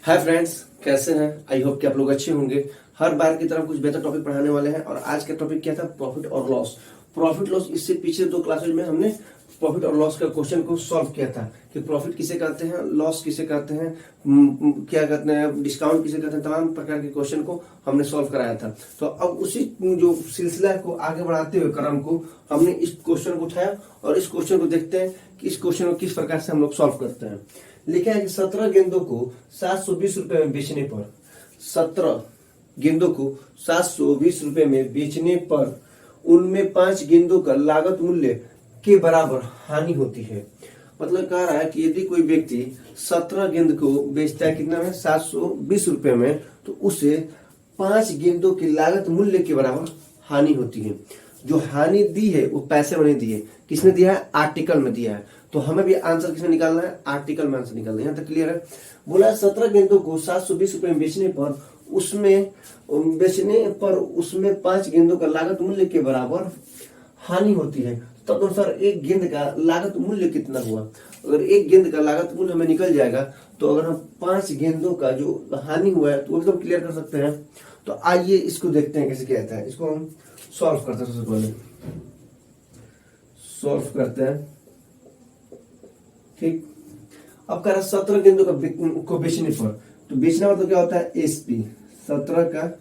Hi friends, कैसे हैं? I hope कि आप लोग अच्छे होंगे। हर बार की तरह कुछ बेहतर टॉपिक पढ़ाने वाले हैं और आज का टॉपिक क्या था? प्रॉफिट और लॉस। प्रॉफिट लॉस, इससे पीछे दो क्लासेज में हमने प्रॉफिट और लॉस का क्वेश्चन को सॉल्व किया था कि प्रॉफिट किसे कहते हैं, लॉस किसे कहते हैं, क्या कहते हैं, डिस्काउंट किसे कहते हैं। तमाम प्रकार के क्वेश्चन को हमने सॉल्व कराया था। तो अब उसी जो सिलसिला को आगे बढ़ाते हुए क्रम को हमने इस क्वेश्चन को उठाया और इस क्वेश्चन को देखते हैं कि इस क्वेश्चन को किस प्रकार से हम लोग सॉल्व करते हैं। लिखा है कि 17 गेंदों को 720 रुपए में बेचने पर 17 गेंदों को 720 रुपए में बेचने पर उनमें 5 गेंदों का लागत मूल्य के बराबर हानि होती है। मतलब कह रहा है कि यदि कोई व्यक्ति 17 गेंद को बेचता है कितना में, 720 रुपए में, तो उसे 5 गेंदों की लागत मूल्य के बराबर हानि होती है। जो हानि दी है वो पैसे में नहीं दी है, किसने दिया है? आर्टिकल में दिया है। तो हमें भी आंसर किसमें निकालना है? आर्टिकल में आंसर निकालना है। यहाँ तक क्लियर है? बोला 17 गेंदों को 720 रुपए में बेचने पर उसमें 5 गेंदों का लागत मूल्य के बराबर हानि होती है। तब अनुसार एक गेंद का लागत मूल्य कितना हुआ? अगर एक गेंद का लागत मूल्य हमें निकल जाएगा तो अगर हम 5 गेंदों का जो हानि हुआ है तो एकदम क्लियर कर सकते हैं। तो आइए इसको देखते हैं कैसे क्या आता है। इसको हम सॉल्व करते हैं। सबसे पहले सॉल्व करते हैं, ठीक। अब कह रहा है 17 गेंदों को बेचने पर, तो बेचना मतलब क्या होता है? एसपी। 17 का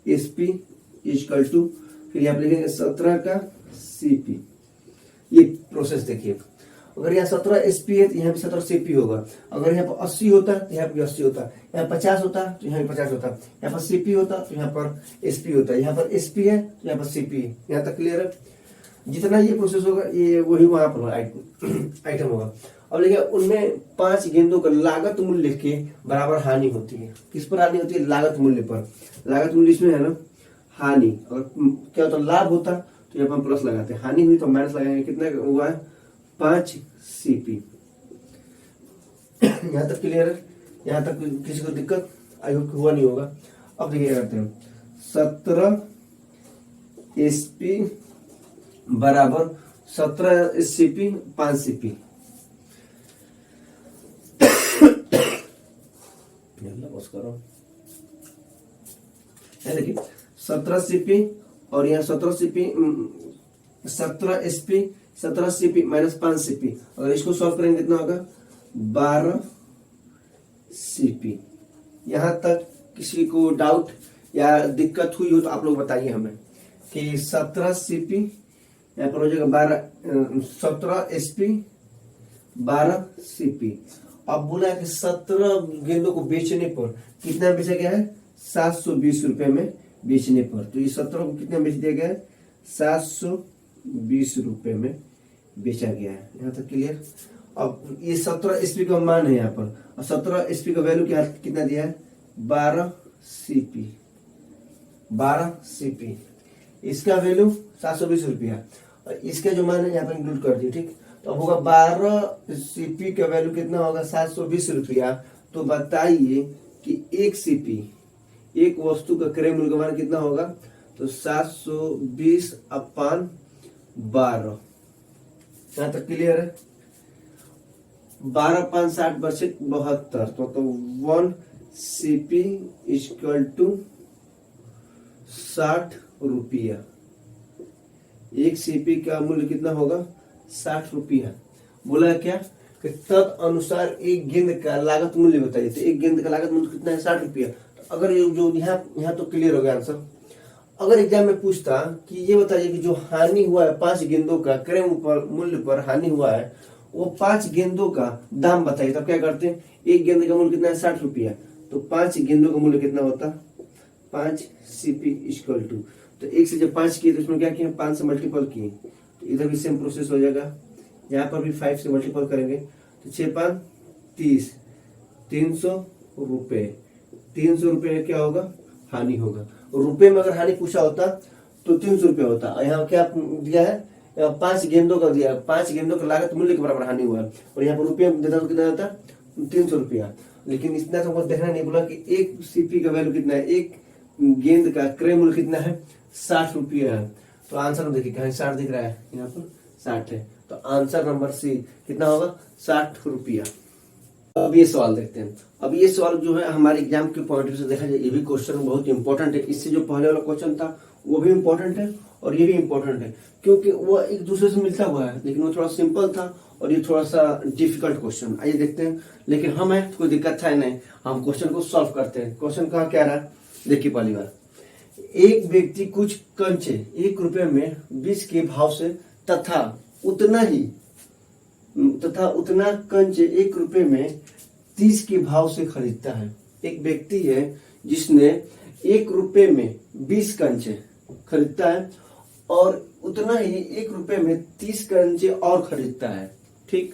एसपी इक्वल टू, फिर यहाँ पे लिखेंगे 17 का सीपी। ये प्रोसेस देखिए, अगर यहाँ 17 एसपी है तो यहाँ पे 17 सीपी होगा। अगर यहाँ पर 80 होता है तो यहाँ पे 80 होता है, यहाँ 50 होता है तो यहाँ पे 50 होता है, यहाँ पर सीपी होता तो यहाँ पर एसपी होता है, यहाँ पर एसपी है तो यहाँ पर सीपी है। यहाँ तक क्लियर है? जितना ये प्रोसेस होगा ये वही वहां पर आइटम होगा। अब देखिए उनमें 5 गेंदों का लागत मूल्य के बराबर हानि होती है। किस पर हानि होती है? लागत मूल्य पर। लागत मूल्य इसमें है ना हानि। और क्या होता? लाभ होता तो यहाँ पर हम प्लस लगाते हैं, हानि हुई तो माइनस लगाएंगे। कितना हुआ है? 5 सीपी। यहाँ तक क्लियर है? यहाँ तक किसी को दिक्कत आई होप हुआ नहीं होगा। अब देखिए करते हैं 17 एसपी बराबर 17 सीपी 5 सीपी। करो, देखिए 17 सीपी और यहाँ 17 CP, 17 SP 17 CP minus 5 CP. अगर इसको सॉल्व करेंगे कितना होगा? 12 सीपी। यहां तक किसी को डाउट या दिक्कत हुई हो तो आप लोग बताइए हमें कि 17 सीपी यहाँ पर हो जाएगा 17 एसपी 12 सीपी। अब बोला है कि 17 गेंदों को बेचने पर कितना बेचा गया है? 720 रुपए में बेचने पर। तो ये 17 को कितना बेच दिया गया है? 720 रुपए में बेचा गया है। यहाँ तक क्लियर? अब ये 17 एसपी का मान है यहाँ पर, और 17 एसपी का वैल्यू क्या कितना दिया है? 12 सीपी। 12 सीपी, इसका वैल्यू 720 रुपया, और इसका जो मान है यहाँ पर इंक्लूड कर दिया, ठीक। तो अब होगा 12 सीपी का वैल्यू कितना होगा? 720 रुपया। तो बताइए कि एक सीपी, एक वस्तु का क्रय मूल्य का मान कितना होगा? तो 720 अपान 12। यहाँ तक क्लियर है? 12 5 60 बचे 72। तो 1 सीपी इक्वल टू 60 रुपया। एक सीपी का मूल्य कितना होगा? 60 रुपया। बोला क्या कि तद अनुसार एक गेंद का लागत मूल्य बताइए। तो एक गेंद का लागत मूल्य कितना है? 60 रुपया। तो अगर ये जो यहाँ तो क्लियर हो गया आंसर। अगर एग्जाम में पूछता कि ये बताइए कि जो हानि हुआ है 5 गेंदों का क्रय मूल्य पर हानि हुआ है, वो 5 गेंदों का दाम बताइए, तब क्या करते हैं? एक गेंद का मूल्य कितना है? 60 रुपया। तो 5 गेंदों का मूल्य कितना होता? 5 सीपी इक्वल टू, तो एक से जब 5 किए तो इसमें क्या किया? 5 से मल्टीपल किए। तो इधर भी सेम प्रोसेस हो जाएगा, यहाँ पर भी 5 से मल्टीपल करेंगे तो 6 5 30, 300 रुपए। 300 रुपए क्या होगा? हानि होगा। रुपए में अगर हानि पूछा होता तो 300 रुपया होता। यहाँ क्या दिया है? 5 गेंदों का दिया, 5 गेंदों का लागत मूल्य के बराबर हानि हुआ है, और यहाँ पर रुपये देता तो कितना होता? 300 रुपया। लेकिन इतना तो देखना नहीं, बोला कि एक सीपी का वैल्यू कितना है, एक गेंद का क्रय मूल्य कितना है? 60 रुपया है। तो आंसर देखिए कहीं 60 दिख रहा है, यहाँ पर 60 है। तो आंसर नंबर सी कितना होगा? 60 रुपया। अब ये सवाल देखते हैं। अब ये सवाल जो है हमारे एग्जाम के पॉइंट से देखा जाए, ये भी क्वेश्चन बहुत इंपॉर्टेंट है। इससे जो पहले वाला क्वेश्चन था वो भी इंपॉर्टेंट है और ये भी इंपॉर्टेंट है, क्योंकि वो एक दूसरे से मिलता हुआ है, लेकिन वो थोड़ा सिंपल था और ये थोड़ा सा डिफिकल्ट क्वेश्चन। आइए देखते हैं, लेकिन हमें कोई दिक्कत था नहीं, हम क्वेश्चन को सॉल्व करते हैं। क्वेश्चन कहा क्या रहा, देखिए पहली बार, एक व्यक्ति कुछ कंचे 1 रुपए में 20 के भाव से तथा उतना कंचे 1 रुपए में 30 के भाव से खरीदता है। एक व्यक्ति है जिसने 1 रुपए में 20 कंचे खरीदता है और उतना ही 1 रुपए में 30 कंचे और खरीदता है। ठीक,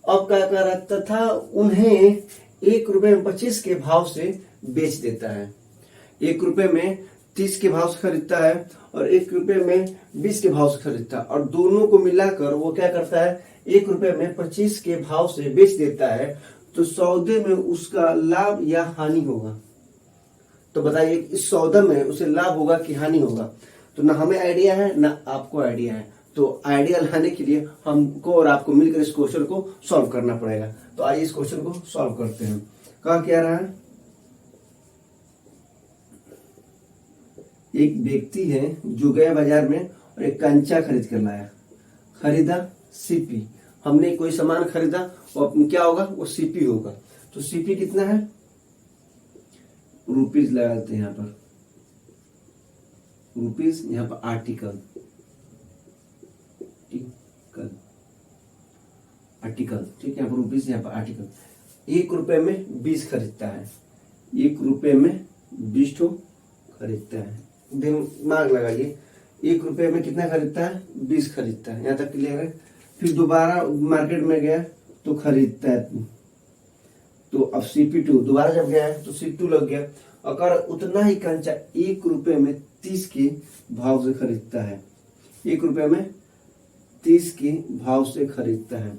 अब क्या कर रहा, तथा उन्हें 1 रुपए में 25 के भाव से बेच देता है। 1 रुपए में 30 के भाव से खरीदता है और 1 रुपए में 20 के भाव से खरीदता है, और दोनों को मिलाकर वो क्या करता है, 1 रुपए में 25 के भाव से बेच देता है। तो सौदे में उसका लाभ या हानि होगा। तो बताइए इस सौदा में उसे लाभ होगा कि हानि होगा। तो ना हमें आइडिया है ना आपको आइडिया है, तो आइडिया लाने के लिए हमको और आपको मिलकर इस क्वेश्चन को सॉल्व करना पड़ेगा। तो आइए इस क्वेश्चन को सॉल्व करते हैं। कहा क्या रहा है, एक व्यक्ति है जो गया बाजार में और एक कंचा खरीद कर लाया। खरीदा सीपी, हमने कोई सामान खरीदा और क्या होगा, वो सीपी होगा। तो सीपी कितना है, रुपीज लगाते हैं यहाँ पर, रुपीज, यहाँ पर आर्टिकल, ठीक है, यहाँ पर रुपीज, यहाँ पर आर्टिकल। 1 रुपए में 20 खरीदता है, 1 रुपए में 20 ठो खरीदता है। दिमाग लगाइए, 1 रुपए में कितना खरीदता है, 20 खरीदता है, यहाँ तक क्लियर है। फिर दोबारा मार्केट में गया तो खरीदता है, तो अब CP2 दोबारा जब गया है तो CP2 लग गया। अगर उतना ही कंचा 1 रुपए में 30 के भाव से खरीदता है, 1 रुपए में 30 के भाव से खरीदता है,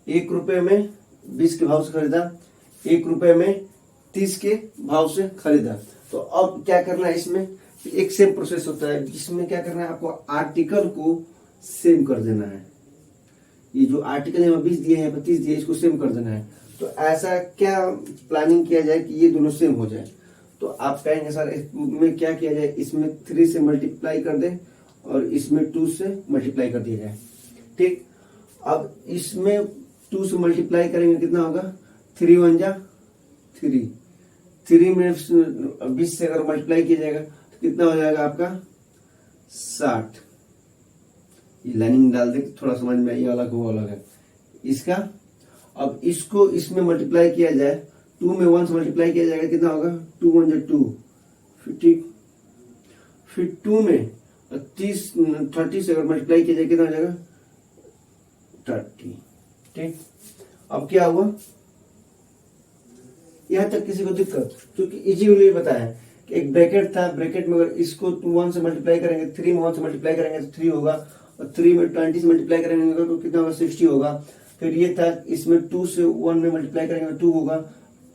1 रुपए में 20 के भाव से खरीदा, 1 रुपए में 30 के भाव से खरीदा। तो अब क्या करना है, इसमें एक सेम प्रोसेस होता है, जिसमें क्या करना है, आपको आर्टिकल को सेम कर देना है। ये जो आर्टिकल यहाँ 20 दिए हैं, 30 दिए, इसको सेम कर देना है। तो ऐसा क्या प्लानिंग किया जाए कि ये दोनों सेम हो जाए। तो आप कहेंगे सर इसमें क्या किया जाए, इसमें 3 से मल्टीप्लाई कर दे और इसमें 2 से मल्टीप्लाई कर दिया जाए। ठीक, अब इसमें 2 से मल्टीप्लाई करेंगे कितना होगा, 3 1 जा 3, 3 में 20 से अगर मल्टीप्लाई किया जाएगा तो कितना हो जाएगा आपका 60। ये लाइनिंग डाल दे, थोड़ा समझ में, ये अलग वो अलग है इसका। अब इसको इसमें मल्टीप्लाई किया जाए, 2 में 1 से मल्टीप्लाई किया जाएगा, कितना होगा, 2 1 जा 2, फिर 2 में 30 से अगर मल्टीप्लाई किया जाए कितना हो जाएगा 30। ठीक, अब क्या हुआ, यहां तक किसी को दिक्कत, क्योंकि इजी वाली बताया कि एक ब्रैकेट था, ब्रैकेट में अगर इसको 1 से मल्टीप्लाई करेंगे, 3 में 1 से मल्टीप्लाई करेंगे तो 3 होगा, और 3 में 20 से मल्टीप्लाई करेंगे तो कितना होगा, 60 होगा। फिर ये था, इसमें 2 से 1 में मल्टीप्लाई करेंगे तो 2 होगा,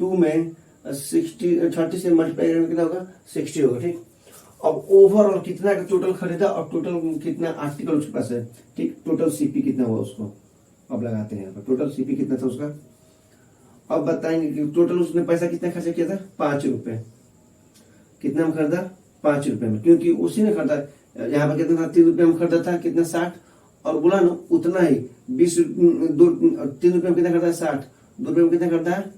2 में 30 से मल्टीप्लाई करेंगे कितना होगा, 60 होगा। ठीक, अब ओवरऑल कितना का टोटल खरीदा और टोटल कितना आर्टिकल उसके पास है। ठीक, टोटल CP कितना हुआ उसको अब लगाते हैं यहाँ पर, टोटल CP कितना था उसका। अब बताएंगे कि टोटल उसने पैसा कितना खर्चा किया था, 5 रुपए। कितना में खरीदा, 5 रुपए में, क्योंकि उसी ने खरीदा। यहाँ पर कितना था, 3 रुपए में खरीदा था, कितना 60, और बोला ना उतना ही 20 3 रुपए में कितना खरीदा है, 60, 2 रुपए में कितना खरीदा है,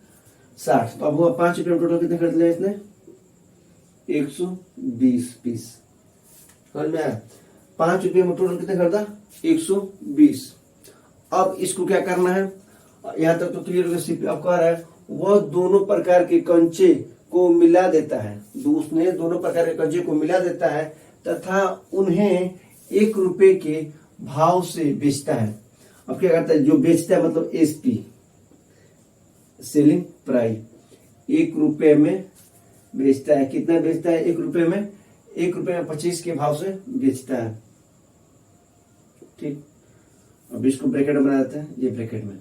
60। तो अब हुआ 5 रुपए में टोटल कितना खरीद लिया इसने, 120 पीस। समझ में आया, 5 रुपए में टोटल कितना खरीदा, 120। अब इसको क्या करना है, यहाँ तक तो क्लियर हो गया। CP अब कह रहा है वह दोनों प्रकार के कंचे को मिला देता है, उसने दोनों प्रकार के कंचे को मिला देता है तथा उन्हें 1 रुपए के भाव से बेचता है। अब क्या करता है, जो बेचता है मतलब SP, सेलिंग प्राइस, 1 रुपए में बेचता है। कितना बेचता है, 1 रुपए में, 1 रुपए में 25 के भाव से बेचता है। ठीक, अब इसको ब्रैकेट में बना देते हैं, ये ब्रैकेट में।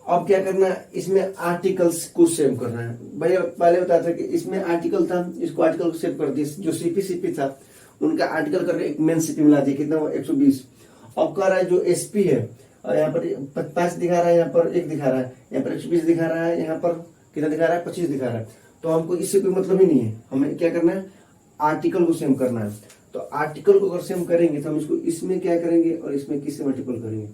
अब क्या करना है, इसमें आर्टिकल्स को सेव करना है। भैया पहले बताया था कि इसमें आर्टिकल था, इसको आर्टिकल को सेव कर दिया, जो CP था उनका आर्टिकल करके एक मेन CP मिला दिया, कितना हुआ, 120। अब कह रहा है जो SP है और यहाँ पर 5 दिखा रहा है, यहाँ पर 1 दिखा रहा है, यहाँ पर 120 दिखा रहा है, यहाँ पर कितना दिखा रहा है, 25 दिखा रहा है। तो हमको इससे कोई मतलब ही नहीं है, हमें क्या करना है, आर्टिकल को सेम करना है। तो आर्टिकल को अगर सेम करेंगे तो हम इसको इसमें क्या करेंगे और इसमें किससे मल्टीपल करेंगे।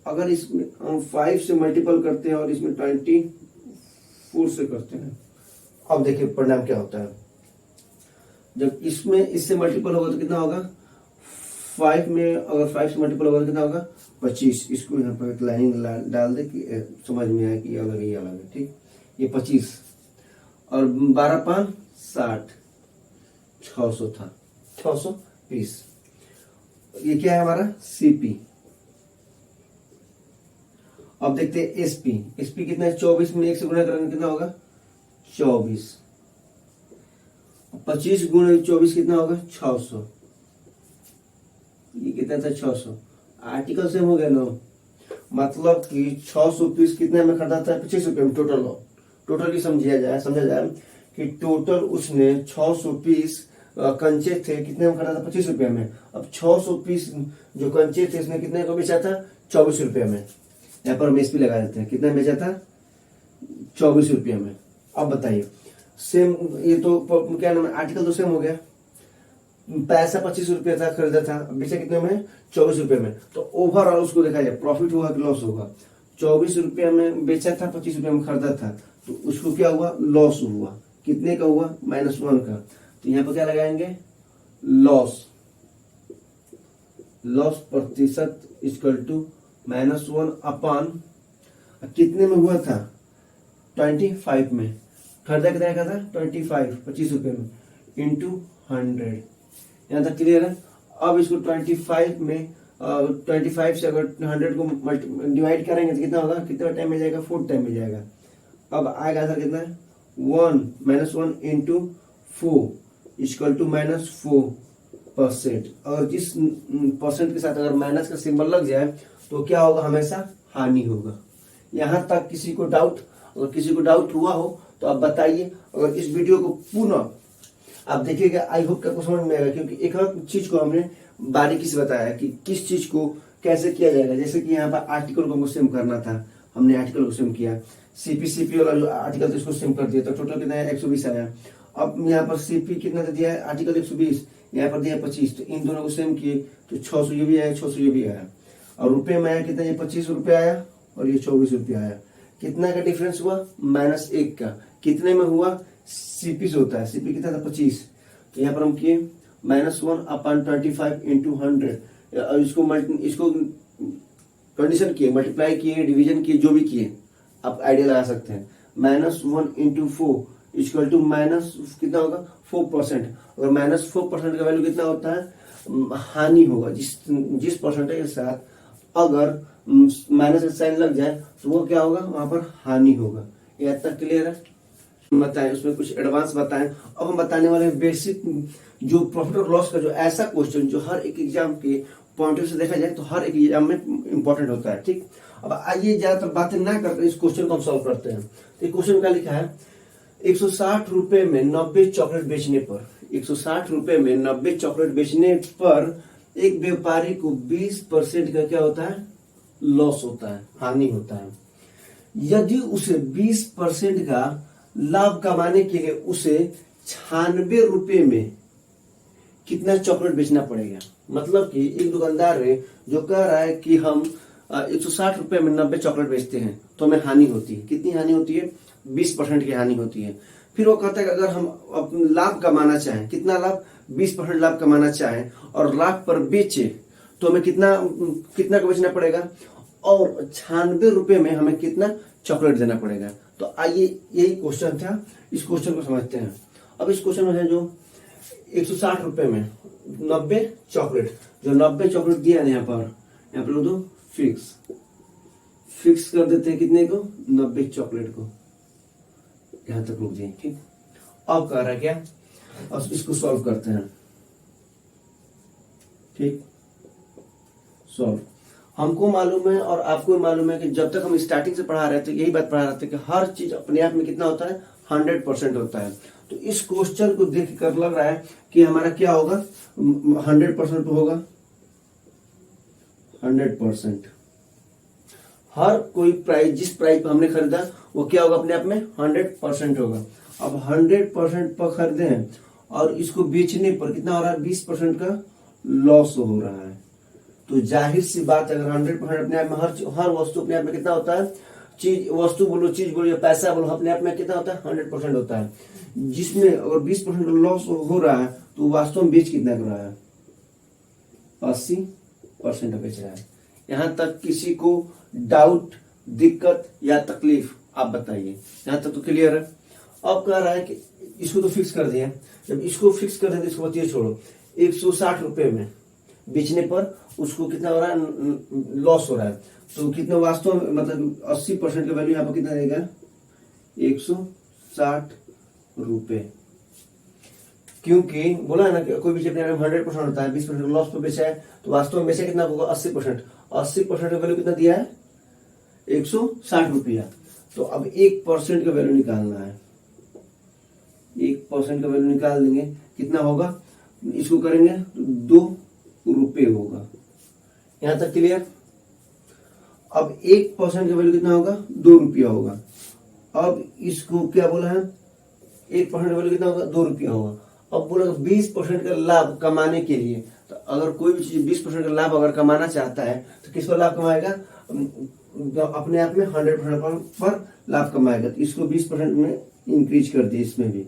अगर इसमें हम 5 से मल्टीपल करते हैं और इसमें 24 से करते हैं, अब देखिए परिणाम क्या होता है। जब इसमें इससे मल्टीपल होगा तो कितना होगा, 5 में अगर 5 से मल्टीपल होगा तो कितना होगा, 25। इसको यहाँ पर एक लाइन डाल दे कि समझ में आए कि ये अलग है, ये अलग है, ठीक। ये 25 और 12 5 60, 600 था, 620। ये क्या है हमारा सीपी। अब देखते हैं एसपी। एसपी कितना है, 24 में 1 से गुणा करेंगे कितना होगा, 24। 25 गुणे 24 कितना होगा, 600। ये कितना था, 600। आर्टिकल सेम हो गया ना, मतलब कि 600 पीस कितने में खरीदा था, 25 रुपये में। टोटल ही समझा जाए कि टोटल उसने 600 पीस कंचे थे, कितने में खरीदा था, 25 रुपये में। अब 600 पीस जो कंचे थे उसने कितने को बेचा था, 24 रुपये में। यहाँ पर हम एसपी लगा देते हैं, कितना बेचा था, 24 रुपये में। अब बताइए सेम, ये तो क्या नाम है, आर्टिकल तो सेम हो गया। पैसा 25 रुपये था, खरीदा था, बेचा कितने में, 24 रुपये में। तो ओवरऑल उसको देखा जाए प्रॉफिट होगा कि लॉस होगा। 24 रुपये में बेचा था, 25 रुपये में खरीदा था, तो उसको क्या हुआ, लॉस हुआ। कितने का हुआ, -1 का। तो यहाँ पर क्या लगाएंगे, लॉस प्रतिशत इक्वल टू -1 अपान कितने में हुआ था, 25 में। खरीदा कितना का था, 25 रुपये में, इंटू 100। यहाँ तक क्लियर है। अब इसको 25 में 25 से अगर 100 को डिवाइड करेंगे तो कितना होगा, कितना टाइम में जाएगा, 4 टाइम में जाएगा। अब आएगा आंसर कितना है, 1 इंटू 4 इक्वल टू -4%। और जिस परसेंट के साथ अगर माइनस का सिंबल लग जाए तो क्या होगा, हमेशा हानि होगा। यहाँ तक किसी को डाउट, अगर किसी को डाउट हुआ हो तो आप बताइए। अगर इस वीडियो को पुनः आप देखिएगा, आई होप आपको समझ में आएगा, क्योंकि एक और चीज को हमने बारीकी से बताया कि किस चीज को कैसे किया जाएगा। जैसे कि यहाँ पर आर्टिकल को हमको सेम करना था, हमने आर्टिकल को सेम किया। सीपी वाला जो आर्टिकल था उसको सेम कर दिया, तो टोटल कितना है, 120 आया। अब यहाँ पर सीपी कितना दिया है, आर्टिकल 120, यहाँ पर दिया 25, तो इन दोनों को सेम किए तो 600 ये भी आया, 600 ये भी आया। और रुपए में आया कितना, ये 25 रुपये आया और ये 24 रुपये आया। कितना का डिफरेंस हुआ, -1 का। कितने में हुआ, सीपी से होता है, सीपी कितना था, 25। तो यहाँ पर हम किए -1 अपान 25 इंटू 100। और इसको कंडीशन किए, मल्टीप्लाई किए, डिवीजन किए, जो भी किए आप आइडिया लगा सकते हैं। -1 इंटू 4 इक्वल टू माइनस कितना होगा, 4%। अगर -4% का वैल्यू कितना होता है, हानि होगा। जिस परसेंटेज के साथ अगर माइनस का साइन लग जाए तो वो क्या होगा, वहां पर हानि होगा। ये हद तक क्लियर है। बताएं, उसमें कुछ एडवांस बताएं। अब हम बताने वाले हैं बेसिक, जो प्रॉफिट और लॉस का जो ऐसा क्वेश्चन जो हर एक एग्जाम के पॉइंट ऑफ से देखा जाए तो हर एक एग्जाम में इंपॉर्टेंट होता है, ठीक। अब आइए ज्यादातर बातें ना करते इस क्वेश्चन को हम सॉल्व करते हैं। तो क्वेश्चन क्या लिखा है, 160 रुपए में 90 चॉकलेट बेचने पर, 160 रुपए में 90 चॉकलेट बेचने पर एक व्यापारी को 20% का क्या होता है, लॉस होता है, हानि होता है। यदि उसे 20% का लाभ कमाने के लिए उसे 96 रुपए में कितना चॉकलेट बेचना पड़ेगा। मतलब कि एक दुकानदार है जो कह रहा है कि हम 160 रुपए में 90 चॉकलेट बेचते हैं तो हमें हानि होती है। कितनी हानि होती है, 20% की हानि होती है। फिर वो कहता है कि अगर हम लाभ कमाना चाहें, कितना लाभ, 20% लाभ कमाना चाहें और लाभ पर बेचे तो हमें कितना को बेचना पड़ेगा, और 96 रुपए में हमें कितना चॉकलेट देना पड़ेगा। तो आइए यही क्वेश्चन था, इस क्वेश्चन को समझते हैं। अब इस क्वेश्चन में है जो 160 रुपए में 90 चॉकलेट, जो 90 चॉकलेट दिया है यहाँ पर लिख दो फिक्स कर देते हैं कितने को, 90 चॉकलेट को। यहां तक रुक जाए, ठीक। अब कह रहा है क्या, अब इसको सॉल्व करते हैं, ठीक। सॉल्व हमको मालूम है और आपको मालूम है कि जब तक हम स्टार्टिंग से पढ़ा रहे थे यही बात पढ़ा रहे थे कि हर चीज अपने आप में कितना होता है, 100% होता है। तो इस क्वेश्चन को देख कर लग रहा है कि हमारा क्या होगा, 100% होगा, 100%। हर कोई प्राइस, जिस प्राइस पर हमने खरीदा वो क्या होगा, अपने आप में 100% होगा। अब 100% पर खरीदे हैं और इसको बेचने पर कितना हो रहा है, 20% का लॉस हो रहा है। तो जाहिर सी बात है, अगर 100% अपने आप में हर वस्तु अपने आप में कितना होता है, चीज, वस्तु बोलो, चीज बोलो या पैसा बोलो, अपने आप में कितना होता है, 100% होता है। जिसमें अगर 20% का लॉस हो रहा है तो वास्तव में बेच कितना कर रहा है, 80% बेच रहा है। यहां तक किसी को डाउट, दिक्कत या तकलीफ आप बताइए, यहां तक तो क्लियर है। अब कह रहा है कि इसको तो फिक्स कर दिया, जब इसको फिक्स कर दें तो इसको बतिए छोड़ो, 160 रुपए में बेचने पर उसको कितना हो रहा है, लॉस हो रहा है। तो कितना वास्तव में, मतलब 80% का वैल्यू यहाँ पर कितना रहेगा, 160 रुपए। क्योंकि बोला है ना कि कोई भी चीज 100% होता है, 20% लॉस पर बेचा है तो वास्तव में बेचा कितना होगा, 80%। 80% का वैल्यू कितना दिया है, 160 रुपया। तो अब 1% का वैल्यू निकालना है, 1% का वैल्यू निकाल देंगे, कितना होगा, इसको करेंगे तो 2 रुपए होगा। यहां तक क्लियर। अब 1% का वैल्यू कितना होगा, 2 रुपया होगा। अब इसको क्या बोला है, 1% का वैल्यू कितना होगा, 2 रुपया होगा। अब बोला 20% का लाभ कमाने के लिए, तो अगर कोई भी चीज 20% का लाभ अगर कमाना चाहता है तो किसको लाभ कमाएगा, अपने आप में 100% पर लाभ कमाएगा। तो इसको 20% में इंक्रीज कर दिए इसमें भी।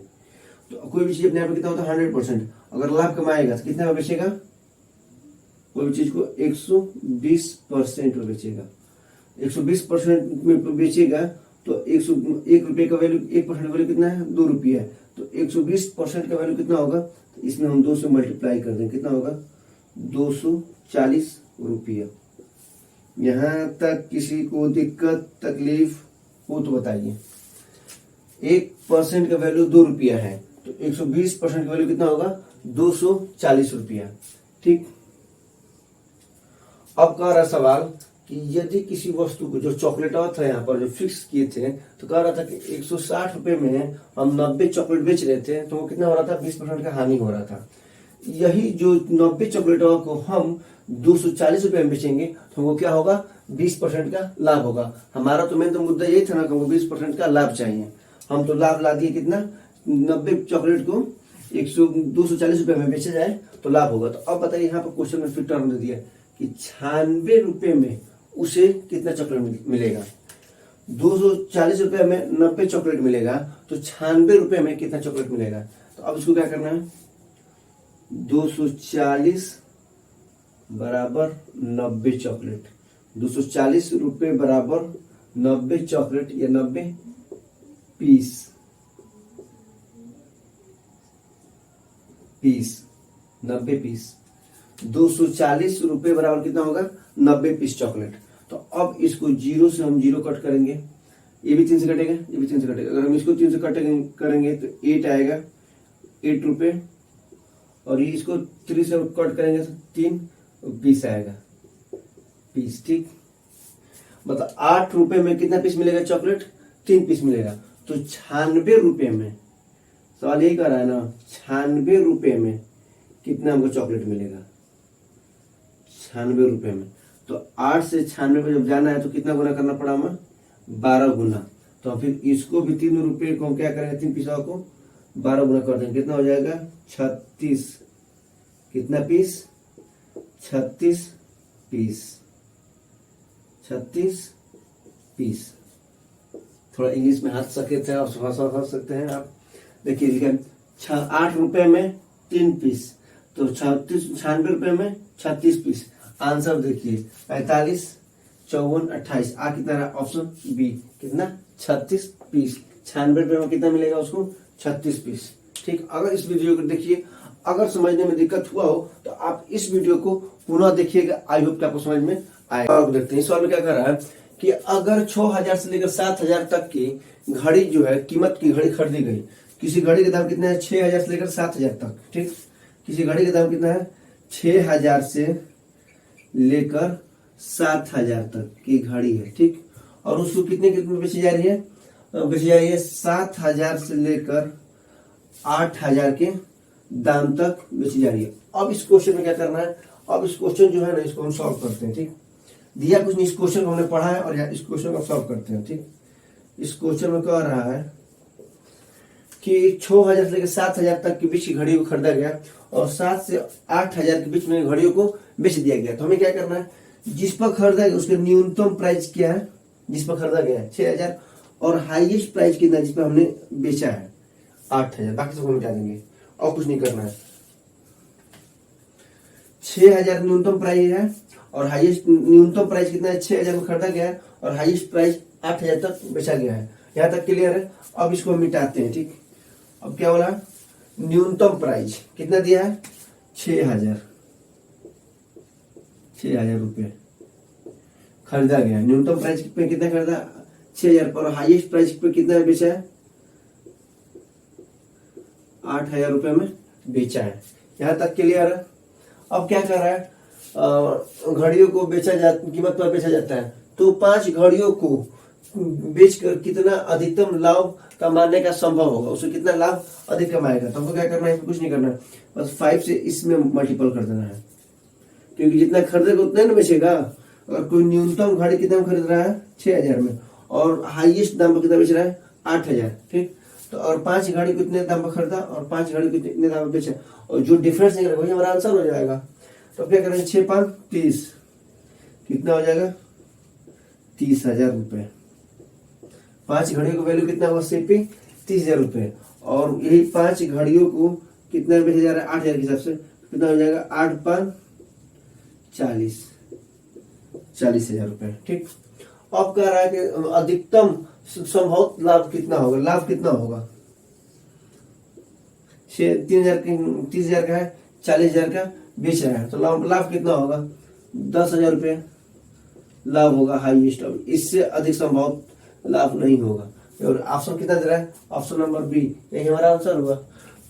तो कोई भी चीज अपने आप में कितना होता है, 100%। अगर लाभ कमाएगा तो कितना में बेचेगा, कोई भी चीज को 120% में बेचेगा। 120% में बेचेगा तो 101 रुपए का वैल्यू, 1% वैल्यू कितना है, 2 रुपया है। तो 120% का वैल्यू कितना होगा, तो इसमें हम 2 से मल्टीप्लाई कर दें, कितना होगा, 240 रुपया। यहां तक किसी को दिक्कत तकलीफ हो तो बताइए। 1% का वैल्यू 2 रुपया है तो 120% का वैल्यू कितना होगा, 240 रुपया। ठीक। अब कह रहा सवाल कि यदि किसी वस्तु को, जो चॉकलेट था यहाँ पर जो फिक्स किए थे, तो कह रहा था कि 160 रुपए में हम 90 चॉकलेट बेच रहे थे, तो वो कितना हो रहा था, 20% का हानि हो रहा था। यही जो 90 चॉकलेट को हम 240 रुपए में बेचेंगे तो वो क्या होगा, 20% का लाभ होगा। हमारा तो मेन तो मुद्दा यही था ना, हमको 20% का लाभ चाहिए। हम तो लाभ ला दिए, कितना, 90 चॉकलेट को 240 रुपए में बेचा जाए तो लाभ होगा। तो अब बताइए, यहाँ पर क्वेश्चन में फिर टर्म दे दिया कि 96 रुपए में उसे कितना चॉकलेट मिलेगा। 240 रुपए में 90 चॉकलेट मिलेगा तो 96 रुपए में कितना चॉकलेट मिलेगा। तो अब इसको क्या करना है, 240 बराबर 90 चॉकलेट, 240 रुपए बराबर 90 चॉकलेट या 90 पीस, 90 पीस। 240 रुपए बराबर कितना होगा, 90 पीस चॉकलेट। तो अब इसको 0 से हम 0 कट करेंगे, ये भी 3 से कटेगा, ये भी 3 से कटेगा। अगर हम इसको 3 से करेंगे तो 8 आएगा, 8 रुपए। और ये इसको 3 से कट करेंगे तो 3 पीस आएगा, पीस। ठीक। मतलब 8 रुपए में कितना पीस मिलेगा चॉकलेट, 3 पीस मिलेगा। तो 96 रुपए में, सवाल यही कर रहा है ना, 96 रुपए में कितना हमको चॉकलेट मिलेगा, 96 रुपए में। तो 8 से 96 पे जब जाना है तो कितना गुना करना पड़ा हमें, 12 गुना। तो फिर इसको भी 3 रुपए को हम क्या करेंगे, 3 पीसा को 12 गुना कर देंगे, कितना हो जाएगा, 36। कितना पीस, 36 पीस, 36 पीस। थोड़ा इंग्लिश में हंस सकते हैं और हंस सकते हैं आप। देखिए 8 रुपए में 3 पीस, तो 96 रुपए में 36 पीस। आंसर देखिए 45, 54, 28। आ कितना रहा, ऑप्शन बी, कितना, 36 पीस। 96 रुपए में कितना मिलेगा उसको, 36 पीस। ठीक। अगर इस वीडियो को देखिए, अगर समझने में दिक्कत हुआ हो तो आप इस वीडियो को पुनः देखिएगा, आई होप कि आपको समझ में आएगा। देखते हैं इस सवाल में क्या कर रहा है कि अगर 6000 से लेकर 7000 तक की घड़ी जो है, कीमत की घड़ी खरीदी गई। किसी घड़ी का दाम कितना है, 6000 से लेकर 7000 तक। ठीक। किसी घड़ी का दाम कितना है, 6000 से लेकर 7000 तक की घड़ी है। ठीक। और उसको कितने में बेची जा रही है, बेची जा रही है 7000 से लेकर 8000 के दाम तक बेची जा रही है। अब इस क्वेश्चन में क्या करना है, अब इस क्वेश्चन जो है ना, इसको हम सॉल्व करते हैं। ठीक। दिया कुछ नहीं, इस क्वेश्चन को हमने पढ़ा है और इस क्वेश्चन को सॉल्व करते हैं। ठीक, इस क्वेश्चन में कह रहा है कि 6000 से लेकर 7000 तक के बीच की घड़ी को खरीदा गया और 7 से 8000 के बीच में घड़ियों को बेच दिया गया। तो हमें क्या करना है, जिस पर खरीदा गया उसके न्यूनतम प्राइस क्या है, जिस पर खरीदा गया है 6000, और हाईएस्ट प्राइस कितना है जिस पर हमने बेचा है 8000। बाकी सब हम मिटा देंगे और कुछ नहीं करना है। 6000 न्यूनतम प्राइस है और हाईएस्ट न्यूनतम प्राइस कितना है, 6000 में खरीदा गया है और हाईएस्ट प्राइस 8000 तक बेचा गया है। यहाँ तक क्लियर है। अब इसको हम मिटाते हैं। ठीक, अब क्या बोला, न्यूनतम प्राइस कितना दिया है 6000 रुपये खरीदा गया। न्यूनतम प्राइस पे कितना खरीदा 6000 पर, हाईएस्ट प्राइस पे कितना बेचा है 8000 रुपये में बेचा है। यहाँ तक क्लियर है। अब क्या कर रहा है, घड़ियों को कीमत पर बेचा जाता है। तो 5 घड़ियों को बेचकर कितना अधिकतम लाभ कमाने का संभव होगा, उसको कितना लाभ अधिक कमाएगा। तो हमको क्या करना है, कुछ नहीं करना है, बस 5 से इसमें मल्टीपल कर देना है, क्योंकि जितना खरीदेगा उतना ही ना बेचेगा। अगर कोई न्यूनतम घड़ी कितना में खरीद रहा है 6000 में और हाईएस्ट दाम पर कितना बेच रहा है 8000। ठीक, तो और 5 घड़ी को इतने दाम पर खरीदा और 5 घड़ी को इतने दाम पर बेचा, और जो डिफरेंस निकलेगा वही हमारा आंसर हो जाएगा। तो क्या करेंगे, 6 5 30, कितना हो जाएगा 30,000 रुपये। 5 घड़ियों का वैल्यू कितना हुआ सीपी 30,000 रुपये, और यही 5 घड़ियों को कितना बेचा जा रहा है 8000 के हिसाब से, कितना हो जाएगा 8 5 40,000 रुपये। ठीक, अब कह रहा है कि अधिकतम संभव लाभ कितना होगा, लाभ कितना होगा 30,000 का है, 40,000 का बेच रहा है, तो लाभ कितना होगा 10,000 रुपये लाभ होगा हाईएस्ट। अब इससे अधिक संभव लाभ नहीं होगा। और ऑप्शन कितना दे रहा है, ऑप्शन नंबर बी, यही हमारा आंसर होगा।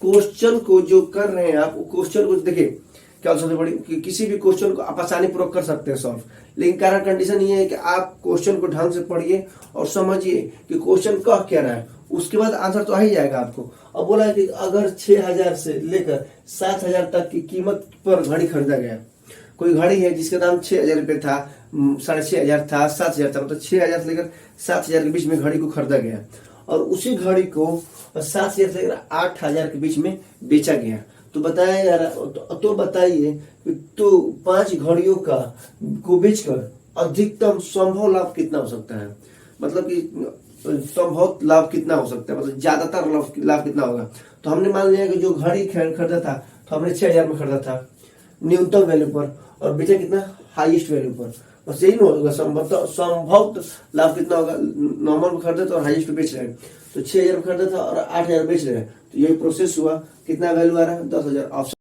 क्वेश्चन को जो कर रहे हैं आप, क्वेश्चन को देखिए क्या सबसे बड़ी कि किसी भी क्वेश्चन को आप आसानी पूर्वक कर सकते हैं सॉल्व, लेकिन कारण कंडीशन ये है कि आप क्वेश्चन को ढंग से पढ़िए और समझिए कि क्वेश्चन कह क्या रहा है, उसके बाद आंसर तो आ ही जाएगा आपको। अब बोला है कि अगर 6000 से लेकर 7000 तक की कीमत पर घड़ी खरीदा गया, कोई घड़ी है जिसका दाम 6000 रुपये था, 6500 था, 7000 था, मतलब 6000 से लेकर 7000 के बीच में घड़ी को खरीदा गया और उसी घड़ी को 7000 से लेकर 8000 के बीच में बेचा गया। तो बताया यार, तो बताइए तो 5 घड़ियों का को बेचकर अधिकतम संभव लाभ कितना हो सकता है, मतलब कि संभव लाभ कितना हो सकता है, मतलब ज्यादातर लाभ कितना होगा। तो हमने मान लिया कि जो घड़ी खरीदा था तो हमने 6000 में खरीदा था न्यूनतम वैल्यू पर, और बेचा कितना हाईएस्ट वैल्यू पर, बस यही ना होगा। संभव लाभ कितना होगा, नॉर्मल में खरीदा था और हाईएस्ट में बेच रहे हैं, तो 6000 में खरीदा था और 8000 बेच रहे हैं, तो यही प्रोसेस हुआ। कितना वैल्यू आ रहा है 10,000। ऑप्शन